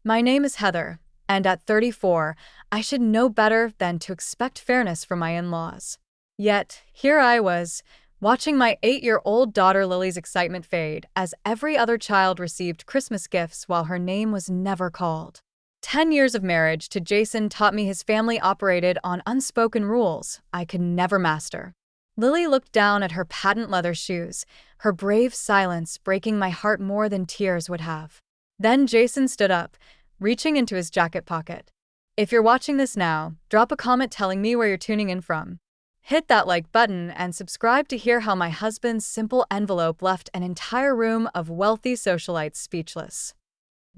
My name is Heather, and at 34, I should know better than to expect fairness from my in-laws. Yet, here I was, watching my 8-year-old daughter Lily's excitement fade as every other child received Christmas gifts while her name was never called. 10 years of marriage to Jason taught me his family operated on unspoken rules I could never master. Lily looked down at her patent leather shoes, her brave silence breaking my heart more than tears would have. Then Jason stood up, reaching into his jacket pocket. If you're watching this now, drop a comment telling me where you're tuning in from. Hit that like button and subscribe to hear how my husband's simple envelope left an entire room of wealthy socialites speechless.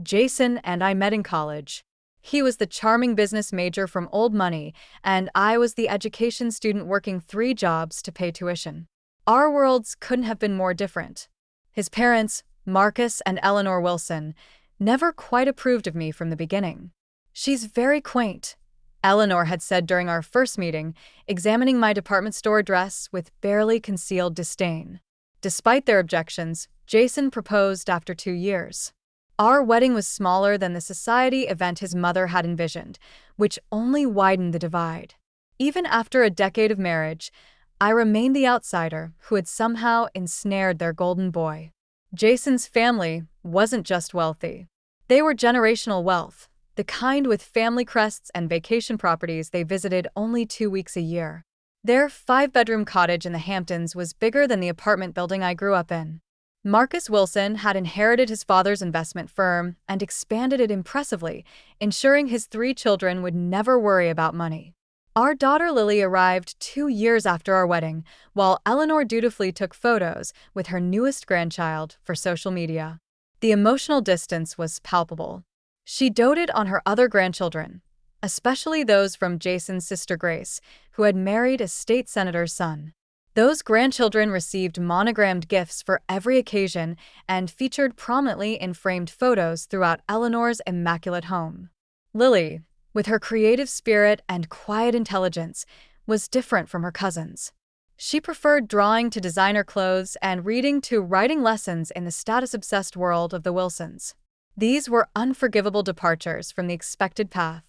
Jason and I met in college. He was the charming business major from old money, and I was the education student working 3 jobs to pay tuition. Our worlds couldn't have been more different. His parents, Marcus and Eleanor Wilson, never quite approved of me from the beginning. "She's very quaint," Eleanor had said during our first meeting, examining my department store dress with barely concealed disdain. Despite their objections, Jason proposed after 2 years. Our wedding was smaller than the society event his mother had envisioned, which only widened the divide. Even after a decade of marriage, I remained the outsider who had somehow ensnared their golden boy. Jason's family wasn't just wealthy. They were generational wealth, the kind with family crests and vacation properties they visited only 2 weeks a year. Their 5-bedroom cottage in the Hamptons was bigger than the apartment building I grew up in. Marcus Wilson had inherited his father's investment firm and expanded it impressively, ensuring his 3 children would never worry about money. Our daughter Lily arrived 2 years after our wedding, while Eleanor dutifully took photos with her newest grandchild for social media. The emotional distance was palpable. She doted on her other grandchildren, especially those from Jason's sister Grace, who had married a state senator's son. Those grandchildren received monogrammed gifts for every occasion and featured prominently in framed photos throughout Eleanor's immaculate home. Lily, with her creative spirit and quiet intelligence, was different from her cousins. She preferred drawing to designer clothes and reading to writing lessons in the status-obsessed world of the Wilsons. These were unforgivable departures from the expected path.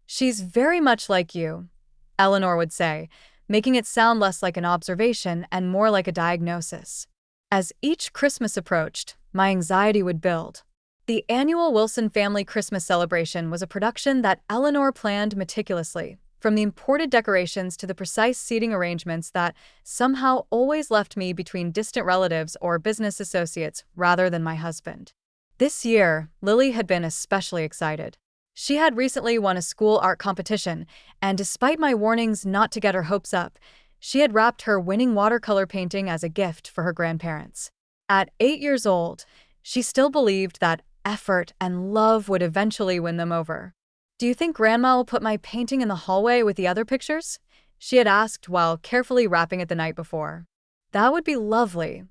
"She's very much like you," Eleanor would say, making it sound less like an observation and more like a diagnosis. As each Christmas approached, my anxiety would build. The annual Wilson family Christmas celebration was a production that Eleanor planned meticulously, from the imported decorations to the precise seating arrangements that somehow always left me between distant relatives or business associates rather than my husband. This year, Lily had been especially excited. She had recently won a school art competition, and despite my warnings not to get her hopes up, she had wrapped her winning watercolor painting as a gift for her grandparents. At 8 years old, she still believed that effort and love would eventually win them over. "Do you think Grandma will put my painting in the hallway with the other pictures?" she had asked while carefully wrapping it the night before. "That would be lovely,"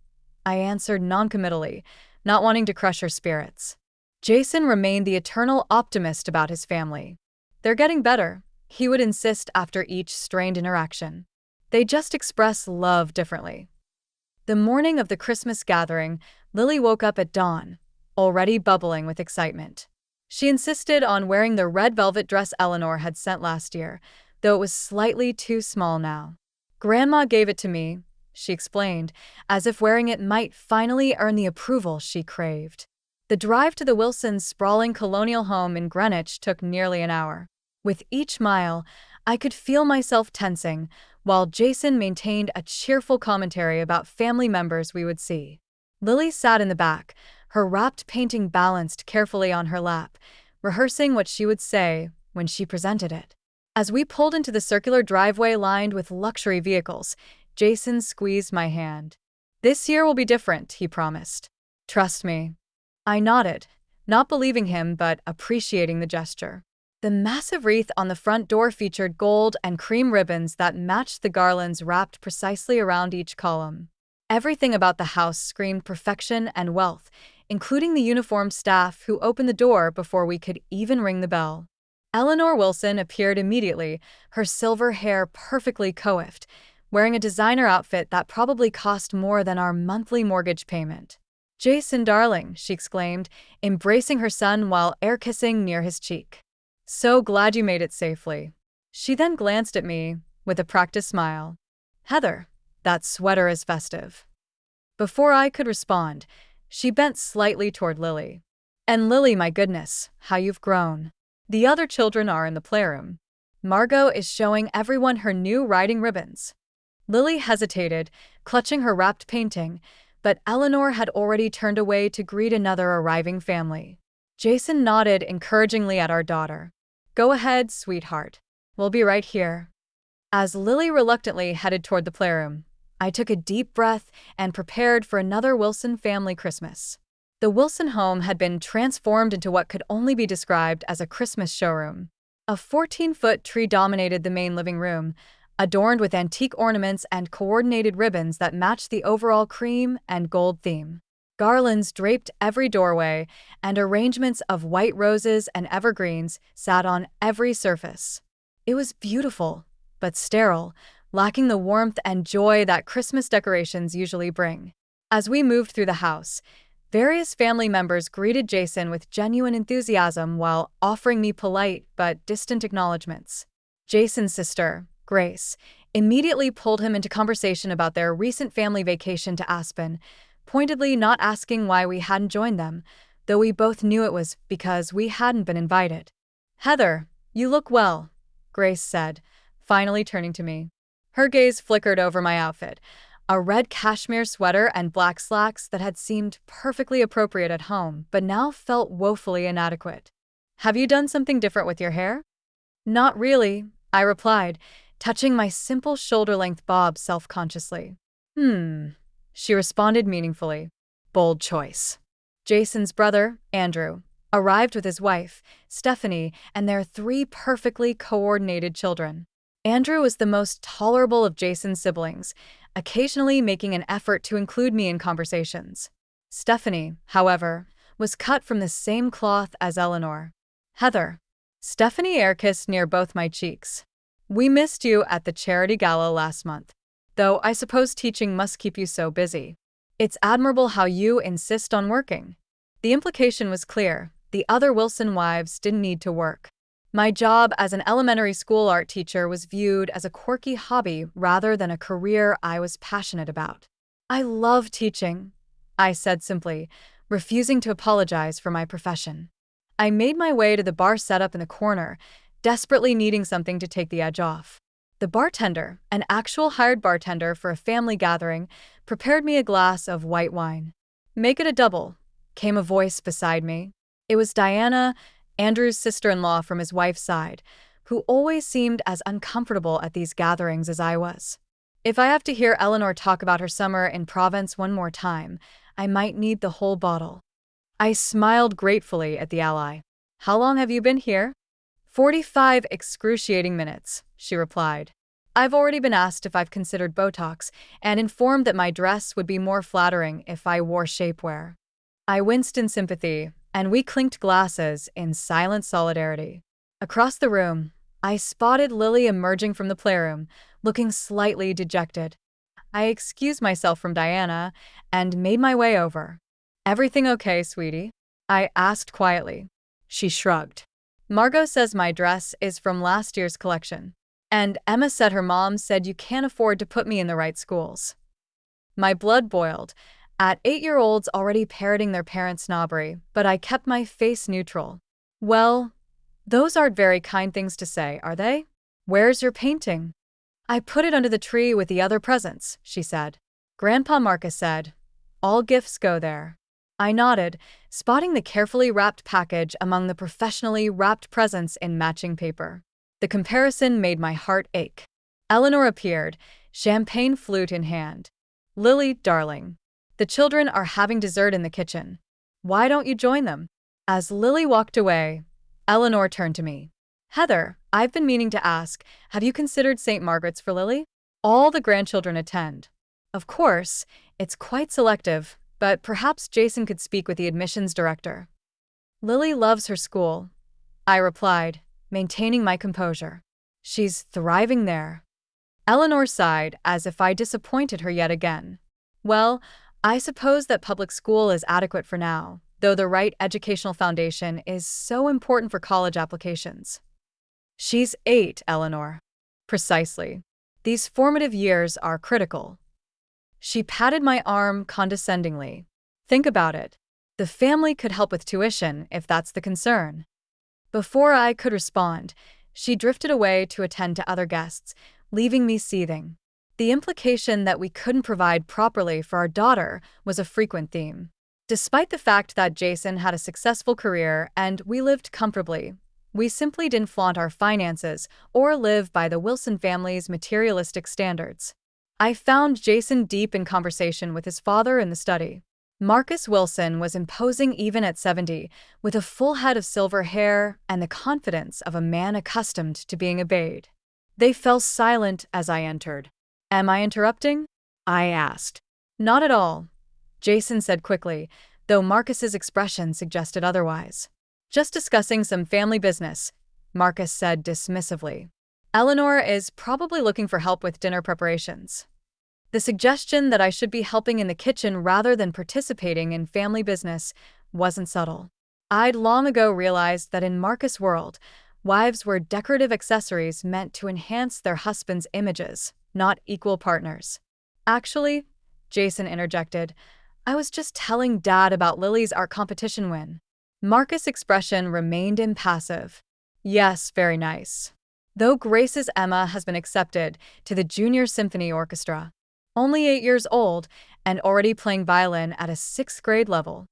I answered noncommittally, not wanting to crush her spirits. Jason remained the eternal optimist about his family. "They're getting better," he would insist after each strained interaction. "They just express love differently." The morning of the Christmas gathering, Lily woke up at dawn, already bubbling with excitement. She insisted on wearing the red velvet dress Eleanor had sent last year, though it was slightly too small now. "Grandma gave it to me," she explained, as if wearing it might finally earn the approval she craved. The drive to the Wilsons' sprawling colonial home in Greenwich took nearly an hour. With each mile, I could feel myself tensing, while Jason maintained a cheerful commentary about family members we would see. Lily sat in the back, her wrapped painting balanced carefully on her lap, rehearsing what she would say when she presented it. As we pulled into the circular driveway lined with luxury vehicles, Jason squeezed my hand. "This year will be different," he promised. "Trust me." I nodded, not believing him but appreciating the gesture. The massive wreath on the front door featured gold and cream ribbons that matched the garlands wrapped precisely around each column. Everything about the house screamed perfection and wealth, including the uniformed staff who opened the door before we could even ring the bell. Eleanor Wilson appeared immediately, her silver hair perfectly coiffed, wearing a designer outfit that probably cost more than our monthly mortgage payment. "Jason, darling," she exclaimed, embracing her son while air-kissing near his cheek. "So glad you made it safely." She then glanced at me with a practiced smile. "Heather, that sweater is festive." Before I could respond, she bent slightly toward Lily. "And Lily, my goodness, how you've grown." The other children are in the playroom. Margot is showing everyone her new riding ribbons. Lily hesitated, clutching her wrapped painting, but Eleanor had already turned away to greet another arriving family. Jason nodded encouragingly at our daughter. "Go ahead, sweetheart. We'll be right here." As Lily reluctantly headed toward the playroom, I took a deep breath and prepared for another Wilson family Christmas. The Wilson home had been transformed into what could only be described as a Christmas showroom. A 14-foot tree dominated the main living room, adorned with antique ornaments and coordinated ribbons that matched the overall cream and gold theme. Garlands draped every doorway, and arrangements of white roses and evergreens sat on every surface. It was beautiful, but sterile, lacking the warmth and joy that Christmas decorations usually bring. As we moved through the house, various family members greeted Jason with genuine enthusiasm while offering me polite but distant acknowledgments. Jason's sister, Grace, immediately pulled him into conversation about their recent family vacation to Aspen, pointedly not asking why we hadn't joined them, though we both knew it was because we hadn't been invited. "Heather, you look well," Grace said, finally turning to me. Her gaze flickered over my outfit, a red cashmere sweater and black slacks that had seemed perfectly appropriate at home but now felt woefully inadequate. "Have you done something different with your hair?" "Not really," I replied, touching my simple shoulder-length bob self-consciously. She responded meaningfully. "Bold choice." Jason's brother, Andrew, arrived with his wife, Stephanie, and their 3 perfectly coordinated children. Andrew was the most tolerable of Jason's siblings, occasionally making an effort to include me in conversations. Stephanie, however, was cut from the same cloth as Eleanor. "Heather." Stephanie air-kissed near both my cheeks. "We missed you at the charity gala last month. Though I suppose teaching must keep you so busy. It's admirable how you insist on working." The implication was clear. The other Wilson wives didn't need to work. My job as an elementary school art teacher was viewed as a quirky hobby rather than a career I was passionate about. "I love teaching," I said simply, refusing to apologize for my profession. I made my way to the bar setup in the corner, desperately needing something to take the edge off. The bartender, an actual hired bartender for a family gathering, prepared me a glass of white wine. "Make it a double," came a voice beside me. It was Diana, Andrew's sister-in-law from his wife's side, who always seemed as uncomfortable at these gatherings as I was. If I have to hear Eleanor talk about her summer in Provence one more time, I might need the whole bottle. I smiled gratefully at the ally. "How long have you been here?" 45 excruciating minutes, she replied. "I've already been asked if I've considered Botox and informed that my dress would be more flattering if I wore shapewear." I winced in sympathy, and we clinked glasses in silent solidarity. Across the room, I spotted Lily emerging from the playroom, looking slightly dejected. I excused myself from Diana and made my way over. "Everything okay, sweetie?" I asked quietly. She shrugged. "Margot says my dress is from last year's collection. And Emma said her mom said you can't afford to put me in the right schools." My blood boiled, at 8-year-olds already parroting their parents' snobbery, but I kept my face neutral. "Well, those aren't very kind things to say, are they? Where's your painting?" "I put it under the tree with the other presents," she said. "Grandpa Marcus said, all gifts go there." I nodded, spotting the carefully wrapped package among the professionally wrapped presents in matching paper. The comparison made my heart ache. Eleanor appeared, champagne flute in hand. "Lily, darling, the children are having dessert in the kitchen. Why don't you join them?" As Lily walked away, Eleanor turned to me. "Heather, I've been meaning to ask, have you considered St. Margaret's for Lily? All the grandchildren attend. Of course, it's quite selective, but perhaps Jason could speak with the admissions director." "Lily loves her school," I replied, maintaining my composure. "She's thriving there." Eleanor sighed as if I disappointed her yet again. "Well, I suppose that public school is adequate for now, though the right educational foundation is so important for college applications. She's 8, Eleanor. Precisely. These formative years are critical. She patted my arm condescendingly. Think about it. The family could help with tuition if that's the concern. Before I could respond, she drifted away to attend to other guests, leaving me seething. The implication that we couldn't provide properly for our daughter was a frequent theme. Despite the fact that Jason had a successful career and we lived comfortably, we simply didn't flaunt our finances or live by the Wilson family's materialistic standards. I found Jason deep in conversation with his father in the study. Marcus Wilson was imposing even at 70, with a full head of silver hair and the confidence of a man accustomed to being obeyed. They fell silent as I entered. "Am I interrupting?" I asked. "Not at all," Jason said quickly, though Marcus's expression suggested otherwise. "Just discussing some family business," Marcus said dismissively. "Eleanor is probably looking for help with dinner preparations." The suggestion that I should be helping in the kitchen rather than participating in family business wasn't subtle. I'd long ago realized that in Marcus' world, wives were decorative accessories meant to enhance their husbands' images, not equal partners. "Actually," Jason interjected, "I was just telling Dad about Lily's art competition win." Marcus' expression remained impassive. "Yes, very nice. Though Grace's Emma has been accepted to the Junior Symphony Orchestra. Only 8 years old and already playing violin at a 6th grade level.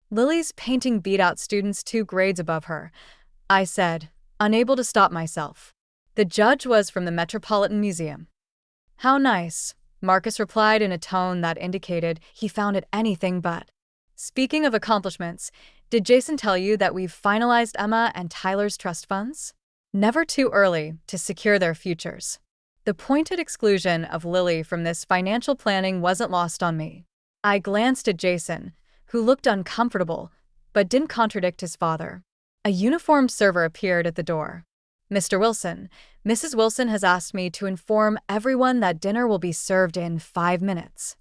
Lily's painting beat out students 2 grades above her," I said, unable to stop myself. "The judge was from the Metropolitan Museum." "How nice," Marcus replied in a tone that indicated he found it anything but. "Speaking of accomplishments, did Jason tell you that we've finalized Emma and Tyler's trust funds? Never too early to secure their futures." The pointed exclusion of Lily from this financial planning wasn't lost on me. I glanced at Jason, who looked uncomfortable, but didn't contradict his father. A uniformed server appeared at the door. "Mr. Wilson, Mrs. Wilson has asked me to inform everyone that dinner will be served in 5 minutes."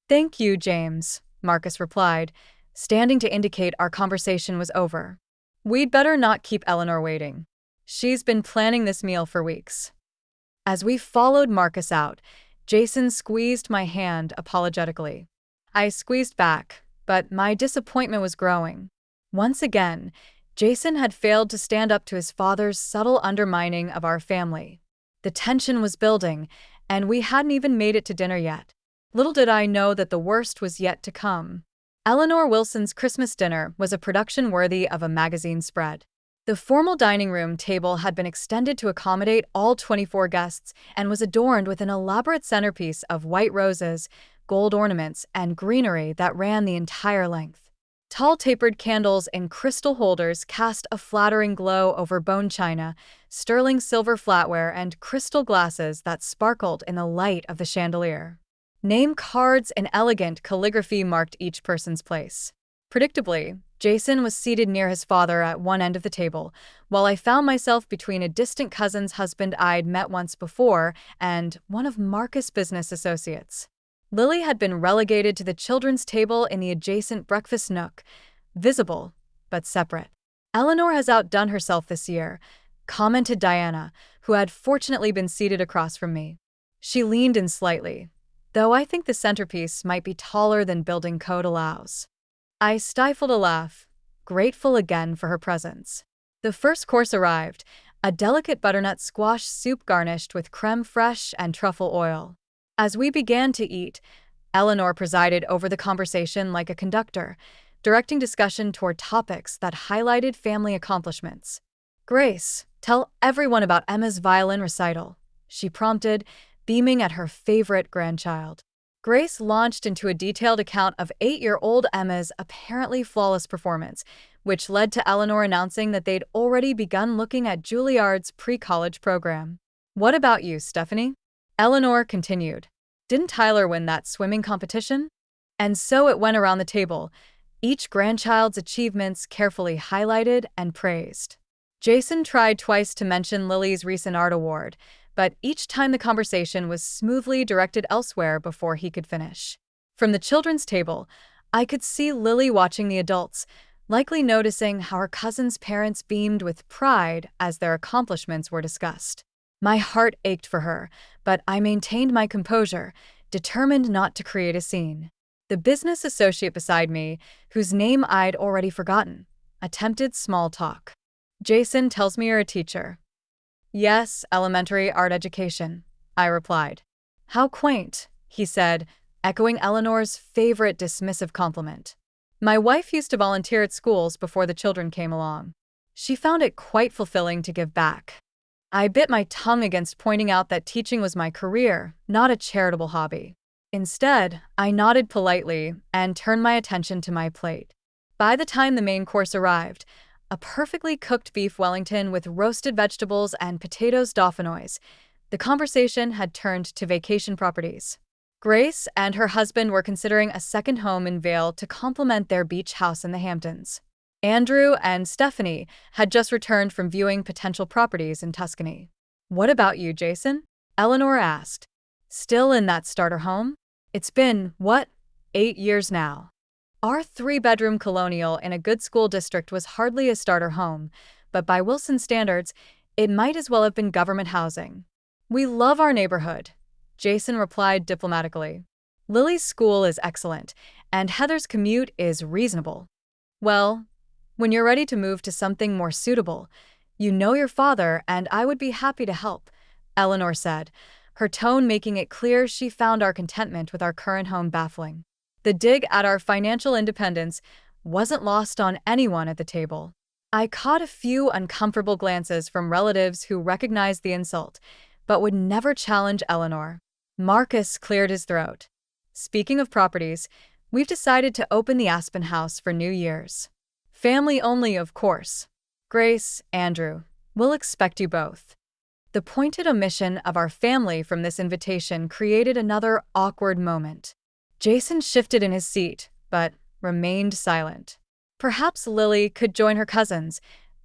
"Thank you, James," Marcus replied, standing to indicate our conversation was over. "We'd better not keep Eleanor waiting. She's been planning this meal for weeks." As we followed Marcus out, Jason squeezed my hand apologetically. I squeezed back, but my disappointment was growing. Once again, Jason had failed to stand up to his father's subtle undermining of our family. The tension was building, and we hadn't even made it to dinner yet. Little did I know that the worst was yet to come. Eleanor Wilson's Christmas dinner was a production worthy of a magazine spread. The formal dining room table had been extended to accommodate all 24 guests and was adorned with an elaborate centerpiece of white roses, gold ornaments, and greenery that ran the entire length. Tall tapered candles in crystal holders cast a flattering glow over bone china, sterling silver flatware, and crystal glasses that sparkled in the light of the chandelier. Name cards in elegant calligraphy marked each person's place. Predictably, Jason was seated near his father at one end of the table, while I found myself between a distant cousin's husband I'd met once before and one of Marcus' business associates. Lily had been relegated to the children's table in the adjacent breakfast nook, visible but separate. "Eleanor has outdone herself this year," commented Diana, who had fortunately been seated across from me. She leaned in slightly, though I think the centerpiece might be taller than building code allows. I stifled a laugh, grateful again for her presence. The first course arrived, a delicate butternut squash soup garnished with creme fraiche and truffle oil. As we began to eat, Eleanor presided over the conversation like a conductor, directing discussion toward topics that highlighted family accomplishments. "Grace, tell everyone about Emma's violin recital," she prompted, beaming at her favorite grandchild. Grace launched into a detailed account of 8-year-old Emma's apparently flawless performance, which led to Eleanor announcing that they'd already begun looking at Juilliard's pre-college program. "What about you, Stephanie?" Eleanor continued. "Didn't Tyler win that swimming competition?" And so it went around the table, each grandchild's achievements carefully highlighted and praised. Jason tried twice to mention Lily's recent art award, but each time the conversation was smoothly directed elsewhere before he could finish. From the children's table, I could see Lily watching the adults, likely noticing how her cousin's parents beamed with pride as their accomplishments were discussed. My heart ached for her, but I maintained my composure, determined not to create a scene. The business associate beside me, whose name I'd already forgotten, attempted small talk. "Jason tells me you're a teacher." "Yes, elementary art education," I replied. "How quaint," he said, echoing Eleanor's favorite dismissive compliment. My wife used to volunteer at schools before the children came along. She found it quite fulfilling to give back. I bit my tongue against pointing out that teaching was my career, not a charitable hobby. Instead, I nodded politely and turned my attention to my plate. By the time the main course arrived, a perfectly cooked beef Wellington with roasted vegetables and potatoes dauphinoise, the conversation had turned to vacation properties. Grace and her husband were considering a second home in Vail to complement their beach house in the Hamptons. Andrew and Stephanie had just returned from viewing potential properties in Tuscany. "What about you, Jason?" Eleanor asked. "Still in that starter home? It's been, 8 years now." Our 3-bedroom colonial in a good school district was hardly a starter home, but by Wilson standards, it might as well have been government housing. "We love our neighborhood," Jason replied diplomatically. "Lily's school is excellent, and Heather's commute is reasonable." "Well, when you're ready to move to something more suitable, you know your father and I would be happy to help," Eleanor said, her tone making it clear she found our contentment with our current home baffling. The dig at our financial independence wasn't lost on anyone at the table. I caught a few uncomfortable glances from relatives who recognized the insult, but would never challenge Eleanor. Marcus cleared his throat. "Speaking of properties, we've decided to open the Aspen House for New Year's. Family only, of course. Grace, Andrew, we'll expect you both." The pointed omission of our family from this invitation created another awkward moment. Jason shifted in his seat, but remained silent. "Perhaps Lily could join her cousins,"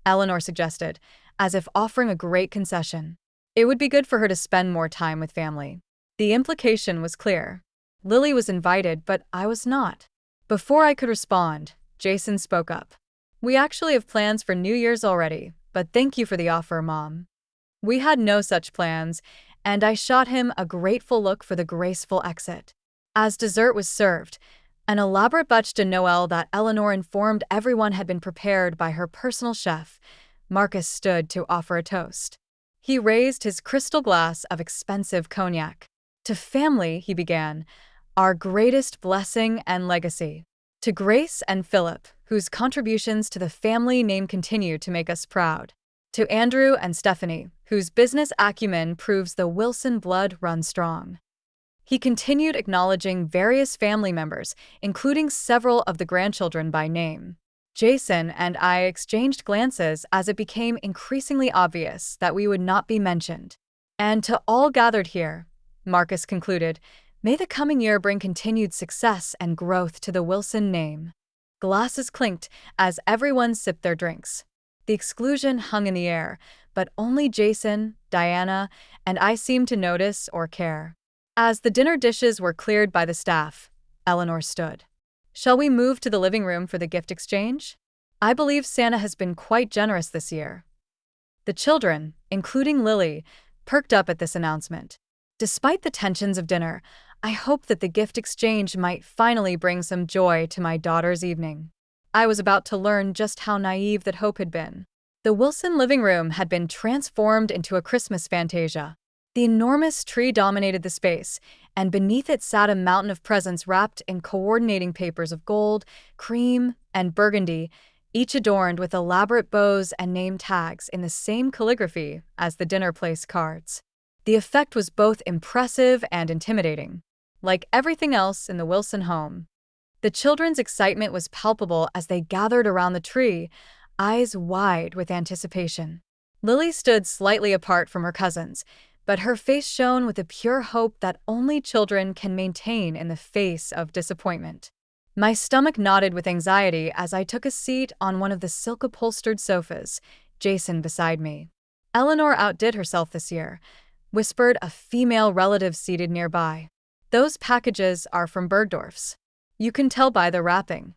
Eleanor suggested, as if offering a great concession. It would be good for her to spend more time with family. The implication was clear. Lily was invited, but I was not. Before I could respond, Jason spoke up. "We actually have plans for New Year's already, but thank you for the offer, Mom." We had no such plans, and I shot him a grateful look for the graceful exit. As dessert was served, an elaborate bûche de Noël that Eleanor informed everyone had been prepared by her personal chef, Marcus stood to offer a toast. He raised his crystal glass of expensive cognac. "To family," he began, "our greatest blessing and legacy. To Grace and Philip, whose contributions to the family name continue to make us proud. To Andrew and Stephanie, whose business acumen proves the Wilson blood runs strong." He continued acknowledging various family members, including several of the grandchildren by name. Jason and I exchanged glances as it became increasingly obvious that we would not be mentioned. "And to all gathered here," Marcus concluded, "may the coming year bring continued success and growth to the Wilson name." Glasses clinked as everyone sipped their drinks. The exclusion hung in the air, but only Jason, Diana, and I seemed to notice or care. As the dinner dishes were cleared by the staff, Eleanor stood. "Shall we move to the living room for the gift exchange? I believe Santa has been quite generous this year." The children, including Lily, perked up at this announcement. Despite the tensions of dinner, I hoped that the gift exchange might finally bring some joy to my daughter's evening. I was about to learn just how naive that hope had been. The Wilson living room had been transformed into a Christmas fantasia. The enormous tree dominated the space, and beneath it sat a mountain of presents wrapped in coordinating papers of gold, cream, and burgundy, each adorned with elaborate bows and name tags in the same calligraphy as the dinner place cards. The effect was both impressive and intimidating, like everything else in the Wilson home. The children's excitement was palpable as they gathered around the tree, eyes wide with anticipation. Lily stood slightly apart from her cousins, but her face shone with a pure hope that only children can maintain in the face of disappointment. My stomach knotted with anxiety as I took a seat on one of the silk-upholstered sofas, Jason beside me. "Eleanor outdid herself this year," whispered a female relative seated nearby. Those packages are from Bergdorf's. You can tell by the wrapping.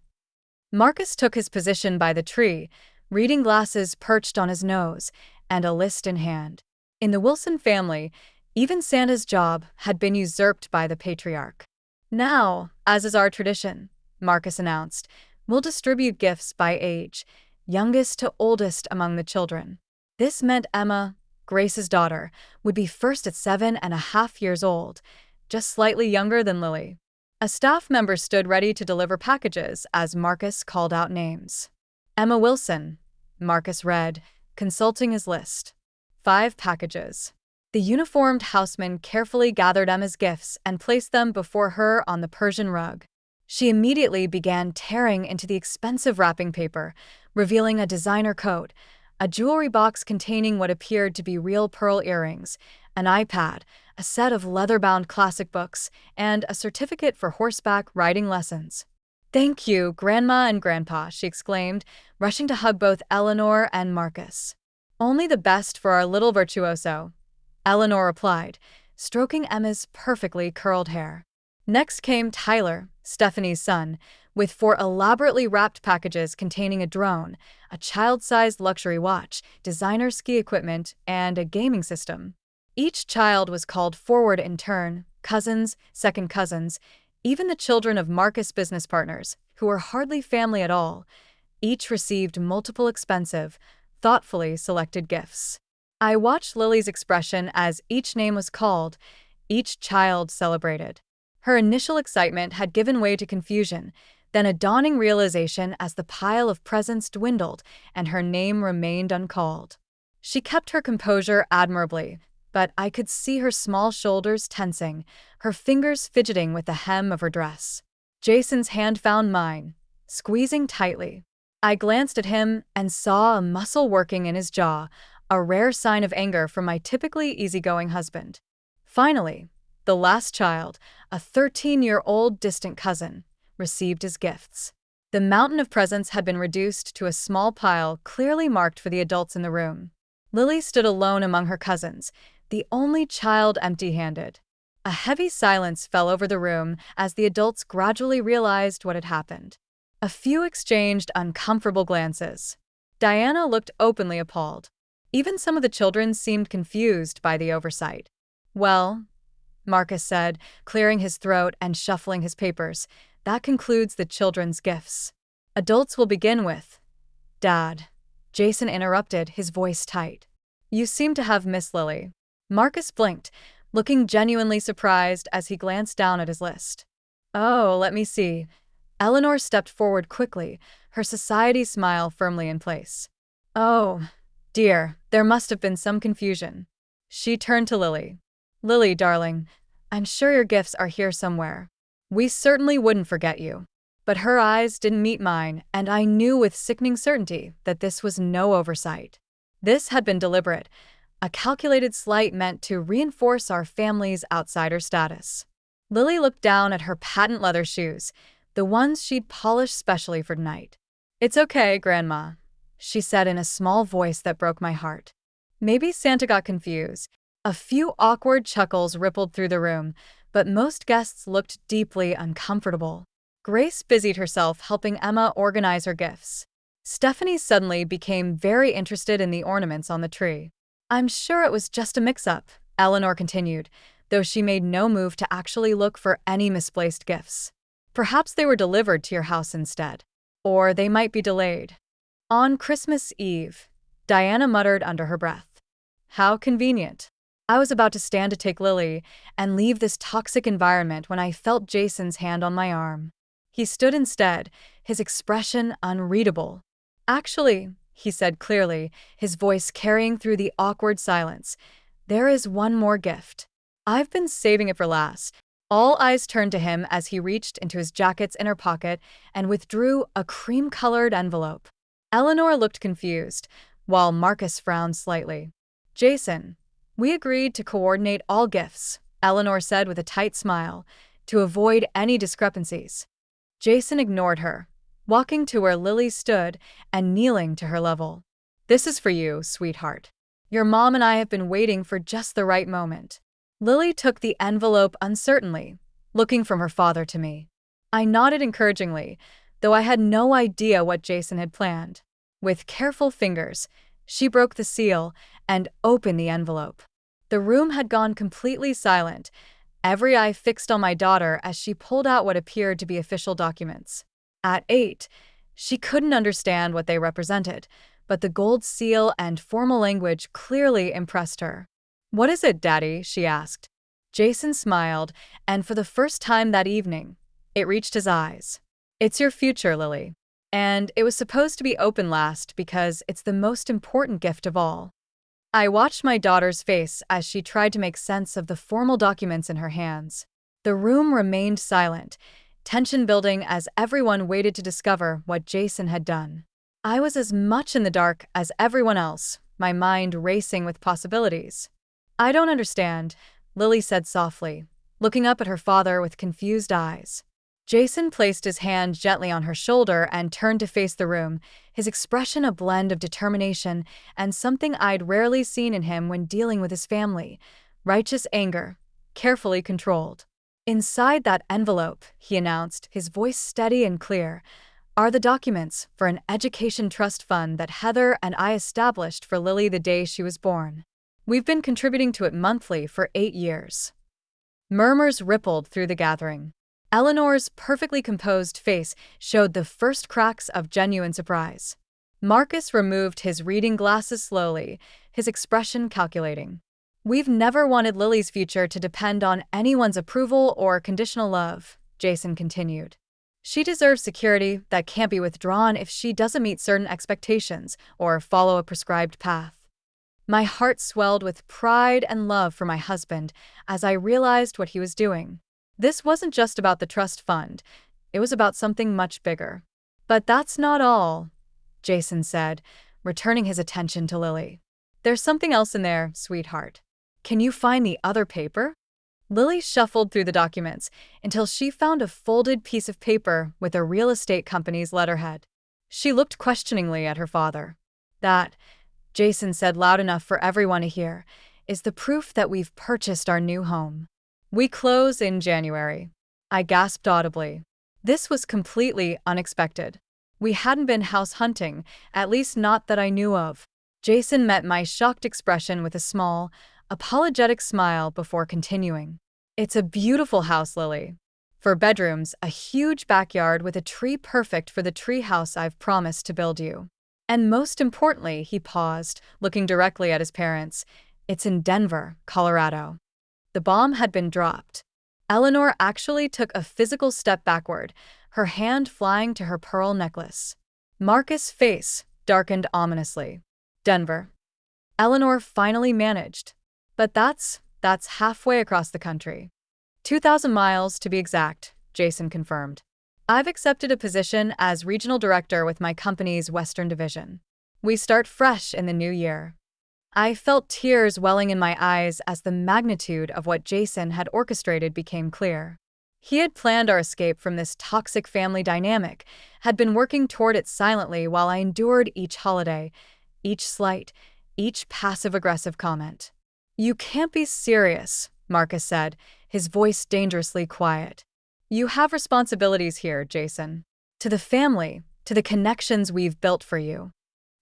Marcus took his position by the tree, reading glasses perched on his nose, and a list in hand. In the Wilson family, even Santa's job had been usurped by the patriarch. Now, as is our tradition, Marcus announced, we'll distribute gifts by age, youngest to oldest among the children. This meant Emma, Grace's daughter, would be first at 7.5 years old, just slightly younger than Lily. A staff member stood ready to deliver packages as Marcus called out names. Emma Wilson, Marcus read, consulting his list. 5 packages. The uniformed houseman carefully gathered Emma's gifts and placed them before her on the Persian rug. She immediately began tearing into the expensive wrapping paper, revealing a designer coat, a jewelry box containing what appeared to be real pearl earrings, an iPad, a set of leather-bound classic books, and a certificate for horseback riding lessons. "Thank you, Grandma and Grandpa," she exclaimed, rushing to hug both Eleanor and Marcus. "Only the best for our little virtuoso," Eleanor replied, stroking Emma's perfectly curled hair. Next came Tyler, Stephanie's son, with 4 elaborately wrapped packages containing a drone, a child-sized luxury watch, designer ski equipment, and a gaming system. Each child was called forward in turn, cousins, second cousins, even the children of Marcus' business partners, who were hardly family at all. Each received multiple expensive, thoughtfully selected gifts. I watched Lily's expression as each name was called, each child celebrated. Her initial excitement had given way to confusion, then a dawning realization as the pile of presents dwindled and her name remained uncalled. She kept her composure admirably, but I could see her small shoulders tensing, her fingers fidgeting with the hem of her dress. Jason's hand found mine, squeezing tightly. I glanced at him and saw a muscle working in his jaw, a rare sign of anger from my typically easygoing husband. Finally, the last child, a 13-year-old distant cousin, received his gifts. The mountain of presents had been reduced to a small pile clearly marked for the adults in the room. Lily stood alone among her cousins, the only child empty-handed. A heavy silence fell over the room as the adults gradually realized what had happened. A few exchanged uncomfortable glances. Diana looked openly appalled. Even some of the children seemed confused by the oversight. "Well," Marcus said, clearing his throat and shuffling his papers, "that concludes the children's gifts. Adults will begin with..." "Dad," Jason interrupted, his voice tight. "You seem to have missed Lily." Marcus blinked, looking genuinely surprised as he glanced down at his list. "Oh, let me see." Eleanor stepped forward quickly, her society smile firmly in place. "Oh, dear, there must have been some confusion." She turned to Lily. "Lily, darling, I'm sure your gifts are here somewhere. We certainly wouldn't forget you." But her eyes didn't meet mine, and I knew with sickening certainty that this was no oversight. This had been deliberate, a calculated slight meant to reinforce our family's outsider status. Lily looked down at her patent leather shoes, the ones she'd polished specially for tonight. "It's okay, Grandma," she said in a small voice that broke my heart. Maybe Santa got confused. A few awkward chuckles rippled through the room, but most guests looked deeply uncomfortable. Grace busied herself helping Emma organize her gifts. Stephanie suddenly became very interested in the ornaments on the tree. "I'm sure it was just a mix-up," Eleanor continued, though she made no move to actually look for any misplaced gifts. "Perhaps they were delivered to your house instead. Or they might be delayed." "On Christmas Eve," Diana muttered under her breath. "How convenient." I was about to stand to take Lily and leave this toxic environment when I felt Jason's hand on my arm. He stood instead, his expression unreadable. "Actually," he said clearly, his voice carrying through the awkward silence, "there is one more gift. I've been saving it for last." All eyes turned to him as he reached into his jacket's inner pocket and withdrew a cream-colored envelope. Eleanor looked confused, while Marcus frowned slightly. "Jason, we agreed to coordinate all gifts," Eleanor said with a tight smile, "to avoid any discrepancies." Jason ignored her, walking to where Lily stood and kneeling to her level. "This is for you, sweetheart. Your mom and I have been waiting for just the right moment." Lily took the envelope uncertainly, looking from her father to me. I nodded encouragingly, though I had no idea what Jason had planned. With careful fingers, she broke the seal and opened the envelope. The room had gone completely silent, every eye fixed on my daughter as she pulled out what appeared to be official documents. At 8, she couldn't understand what they represented, but the gold seal and formal language clearly impressed her. "What is it, Daddy?" she asked. Jason smiled, and for the first time that evening, it reached his eyes. "It's your future, Lily. And it was supposed to be open last because it's the most important gift of all." I watched my daughter's face as she tried to make sense of the formal documents in her hands. The room remained silent, tension building as everyone waited to discover what Jason had done. I was as much in the dark as everyone else, my mind racing with possibilities. "I don't understand," Lily said softly, looking up at her father with confused eyes. Jason placed his hand gently on her shoulder and turned to face the room, his expression a blend of determination and something I'd rarely seen in him when dealing with his family: righteous anger, carefully controlled. "Inside that envelope," he announced, his voice steady and clear, "are the documents for an education trust fund that Heather and I established for Lily the day she was born. We've been contributing to it monthly for 8 years." Murmurs rippled through the gathering. Eleanor's perfectly composed face showed the first cracks of genuine surprise. Marcus removed his reading glasses slowly, his expression calculating. "We've never wanted Lily's future to depend on anyone's approval or conditional love," Jason continued. "She deserves security that can't be withdrawn if she doesn't meet certain expectations or follow a prescribed path." My heart swelled with pride and love for my husband as I realized what he was doing. This wasn't just about the trust fund, it was about something much bigger. "But that's not all," Jason said, returning his attention to Lily. "There's something else in there, sweetheart. Can you find the other paper?" Lily shuffled through the documents until she found a folded piece of paper with a real estate company's letterhead. She looked questioningly at her father. "That," Jason said loud enough for everyone to hear, "is the proof that we've purchased our new home. We close in January." I gasped audibly. This was completely unexpected. We hadn't been house hunting, at least not that I knew of. Jason met my shocked expression with a small, apologetic smile before continuing. "It's a beautiful house, Lily. 4 bedrooms, a huge backyard with a tree perfect for the tree house I've promised to build you. And most importantly," he paused, looking directly at his parents, "it's in Denver, Colorado." The bomb had been dropped. Eleanor actually took a physical step backward, her hand flying to her pearl necklace. Marcus' face darkened ominously. "Denver," Eleanor finally managed. "But that's halfway across the country." 2,000 miles to be exact, Jason confirmed. "I've accepted a position as regional director with my company's Western division. We start fresh in the new year." I felt tears welling in my eyes as the magnitude of what Jason had orchestrated became clear. He had planned our escape from this toxic family dynamic, had been working toward it silently while I endured each holiday, each slight, each passive-aggressive comment. "You can't be serious," Marcus said, his voice dangerously quiet. "You have responsibilities here, Jason. To the family, to the connections we've built for you."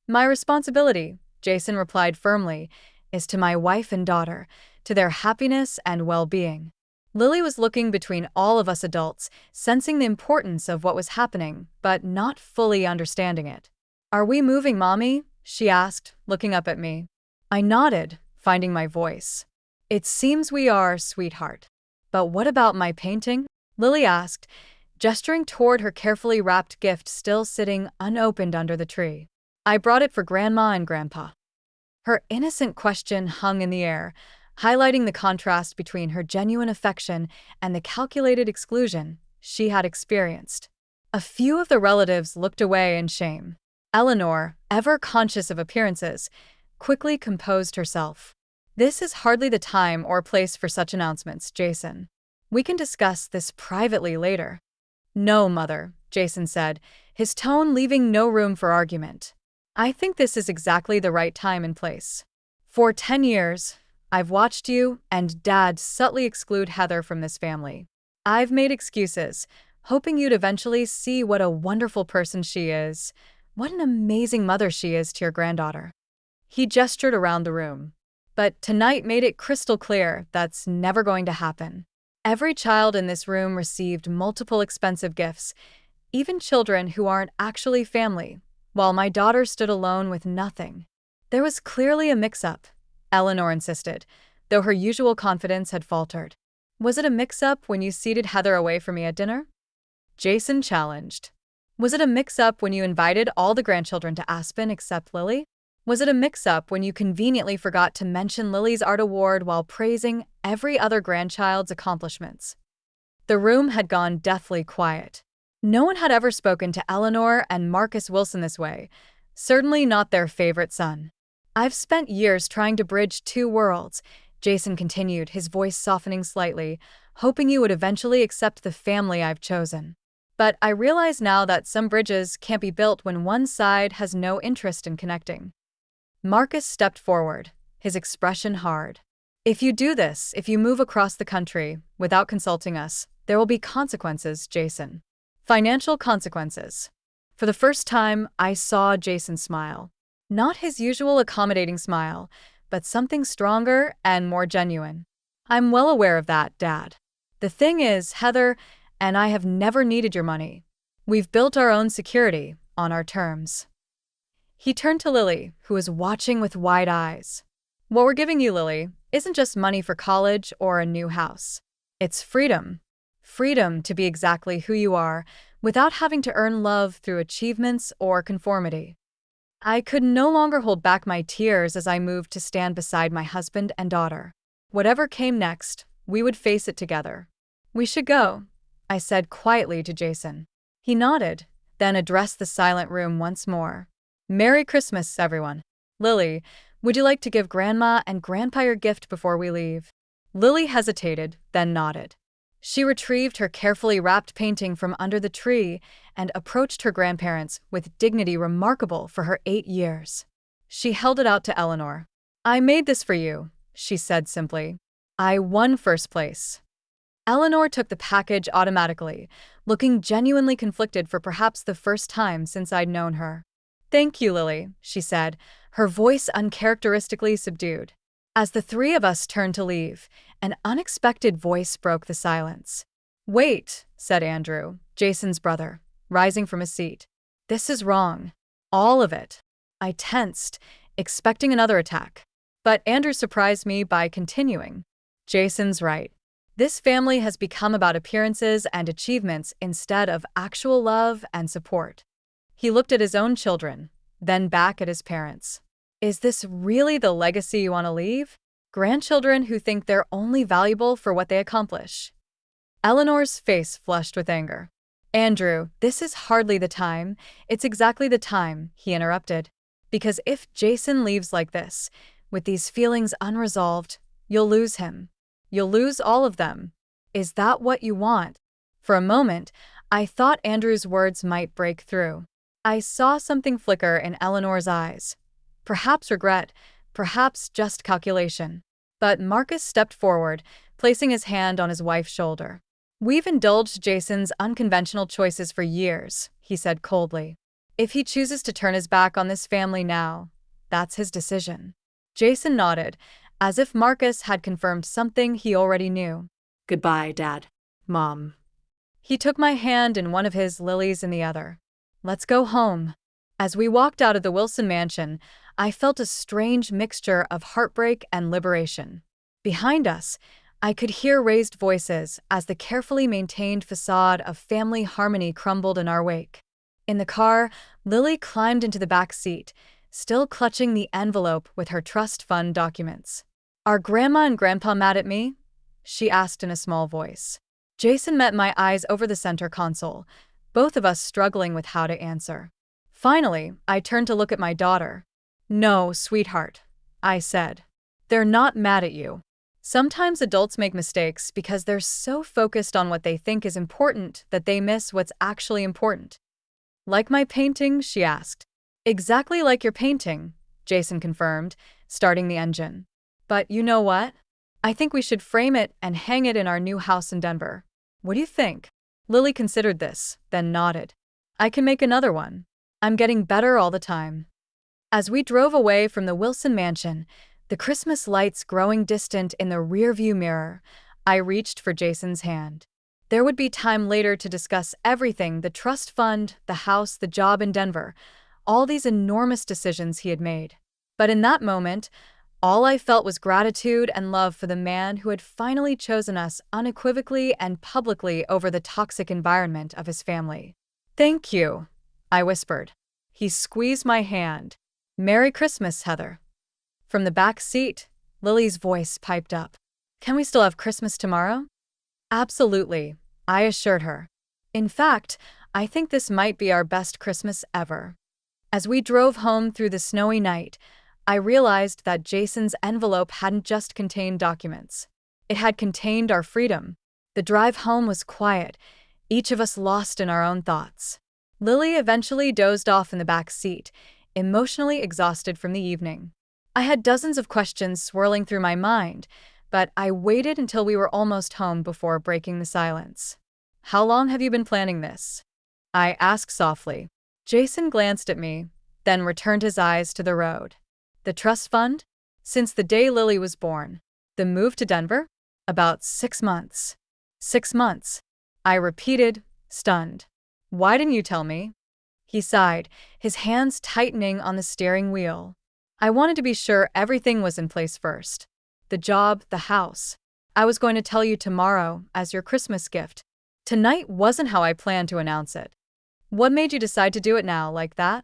"My responsibility," Jason replied firmly, "is to my wife and daughter, to their happiness and well-being." Lily was looking between all of us adults, sensing the importance of what was happening, but not fully understanding it. "Are we moving, Mommy?" she asked, looking up at me. I nodded, finding my voice. "It seems we are, sweetheart. But what about my painting?" Lily asked, gesturing toward her carefully wrapped gift still sitting unopened under the tree. "I brought it for Grandma and Grandpa." Her innocent question hung in the air, highlighting the contrast between her genuine affection and the calculated exclusion she had experienced. A few of the relatives looked away in shame. Eleanor, ever conscious of appearances, quickly composed herself. "This is hardly the time or place for such announcements, Jason. We can discuss this privately later." "No, Mother," Jason said, his tone leaving no room for argument. "I think this is exactly the right time and place. For 10 years, I've watched you and Dad subtly exclude Heather from this family. I've made excuses, hoping you'd eventually see what a wonderful person she is. What an amazing mother she is to your granddaughter. He gestured around the room. But tonight made it crystal clear that's never going to happen. Every child in this room received multiple expensive gifts, even children who aren't actually family, while my daughter stood alone with nothing. There was clearly a mix-up, Eleanor insisted, though her usual confidence had faltered. Was it a mix-up when you seated Heather away from me at dinner? Jason challenged. Was it a mix-up when you invited all the grandchildren to Aspen except Lily? Was it a mix-up when you conveniently forgot to mention Lily's art award while praising every other grandchild's accomplishments? The room had gone deathly quiet. No one had ever spoken to Eleanor and Marcus Wilson this way, certainly not their favorite son. I've spent years trying to bridge two worlds, Jason continued, his voice softening slightly, hoping you would eventually accept the family I've chosen. But I realize now that some bridges can't be built when one side has no interest in connecting. Marcus stepped forward, his expression hard. If you do this, if you move across the country without consulting us, there will be consequences, Jason. Financial consequences. For the first time, I saw Jason smile. Not his usual accommodating smile, but something stronger and more genuine. I'm well aware of that, Dad. The thing is, Heather and I have never needed your money. We've built our own security on our terms. He turned to Lily, who was watching with wide eyes. What we're giving you, Lily, isn't just money for college or a new house. It's freedom. Freedom to be exactly who you are, without having to earn love through achievements or conformity. I could no longer hold back my tears as I moved to stand beside my husband and daughter. Whatever came next, we would face it together. We should go, I said quietly to Jason. He nodded, then addressed the silent room once more. Merry Christmas, everyone. Lily, would you like to give Grandma and Grandpa your gift before we leave? Lily hesitated, then nodded. She retrieved her carefully wrapped painting from under the tree and approached her grandparents with dignity remarkable for her 8 years. She held it out to Eleanor. I made this for you, she said simply. I won first place. Eleanor took the package automatically, looking genuinely conflicted for perhaps the first time since I'd known her. Thank you, Lily, she said, her voice uncharacteristically subdued. As the three of us turned to leave, an unexpected voice broke the silence. Wait, said Andrew, Jason's brother, rising from his seat. This is wrong. All of it. I tensed, expecting another attack. But Andrew surprised me by continuing. Jason's right. This family has become about appearances and achievements instead of actual love and support. He looked at his own children, then back at his parents. Is this really the legacy you want to leave? Grandchildren who think they're only valuable for what they accomplish. Eleanor's face flushed with anger. Andrew, this is hardly the time. It's exactly the time, he interrupted. Because if Jason leaves like this, with these feelings unresolved, you'll lose him. You'll lose all of them. Is that what you want? For a moment, I thought Andrew's words might break through. I saw something flicker in Eleanor's eyes. Perhaps regret, perhaps just calculation. But Marcus stepped forward, placing his hand on his wife's shoulder. We've indulged Jason's unconventional choices for years, he said coldly. If he chooses to turn his back on this family now, that's his decision. Jason nodded, as if Marcus had confirmed something he already knew. Goodbye, Dad. Mom. He took my hand in one of his, Lily's in the other. Let's go home. As we walked out of the Wilson mansion, I felt a strange mixture of heartbreak and liberation. Behind us, I could hear raised voices as the carefully maintained facade of family harmony crumbled in our wake. In the car, Lily climbed into the back seat, still clutching the envelope with her trust fund documents. Are Grandma and Grandpa mad at me? She asked in a small voice. Jason met my eyes over the center console, both of us struggling with how to answer. Finally, I turned to look at my daughter. No, sweetheart, I said. They're not mad at you. Sometimes adults make mistakes because they're so focused on what they think is important that they miss what's actually important. Like my painting? She asked. Exactly like your painting, Jason confirmed, starting the engine. But you know what? I think we should frame it and hang it in our new house in Denver. What do you think? Lily considered this, then nodded. I can make another one. I'm getting better all the time. As we drove away from the Wilson mansion, the Christmas lights growing distant in the rearview mirror, I reached for Jason's hand. There would be time later to discuss everything: the trust fund, the house, the job in Denver, all these enormous decisions he had made. But in that moment, all I felt was gratitude and love for the man who had finally chosen us unequivocally and publicly over the toxic environment of his family. Thank you, I whispered. He squeezed my hand. Merry Christmas, Heather. From the back seat, Lily's voice piped up. Can we still have Christmas tomorrow? Absolutely, I assured her. In fact, I think this might be our best Christmas ever. As we drove home through the snowy night, I realized that Jason's envelope hadn't just contained documents. It had contained our freedom. The drive home was quiet, each of us lost in our own thoughts. Lily eventually dozed off in the back seat, emotionally exhausted from the evening. I had dozens of questions swirling through my mind, but I waited until we were almost home before breaking the silence. How long have you been planning this? I asked softly. Jason glanced at me, then returned his eyes to the road. The trust fund? Since the day Lily was born. The move to Denver? About 6 months. 6 months. I repeated, stunned. Why didn't you tell me? He sighed, his hands tightening on the steering wheel. I wanted to be sure everything was in place first. The job, the house. I was going to tell you tomorrow as your Christmas gift. Tonight wasn't how I planned to announce it. What made you decide to do it now, like that?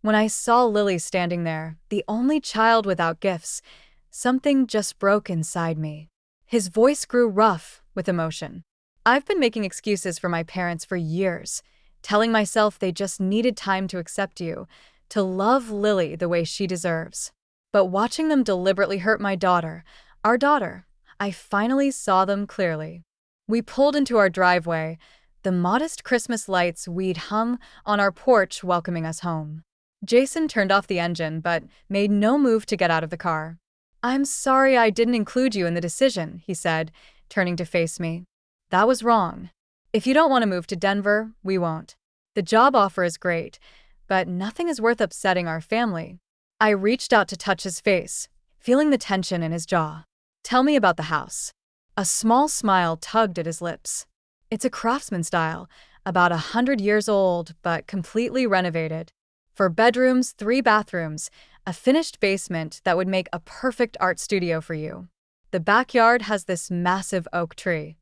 When I saw Lily standing there, the only child without gifts, something just broke inside me. His voice grew rough with emotion. I've been making excuses for my parents for years, telling myself they just needed time to accept you, to love Lily the way she deserves. But watching them deliberately hurt my daughter, our daughter, I finally saw them clearly. We pulled into our driveway, the modest Christmas lights we'd hung on our porch welcoming us home. Jason turned off the engine but made no move to get out of the car. I'm sorry I didn't include you in the decision, he said, turning to face me. That was wrong. If you don't want to move to Denver, we won't. The job offer is great, but nothing is worth upsetting our family. I reached out to touch his face, feeling the tension in his jaw. Tell me about the house. A small smile tugged at his lips. It's a craftsman style, about 100 years old, but completely renovated. 4 bedrooms, 3 bathrooms, a finished basement that would make a perfect art studio for you. The backyard has this massive oak tree.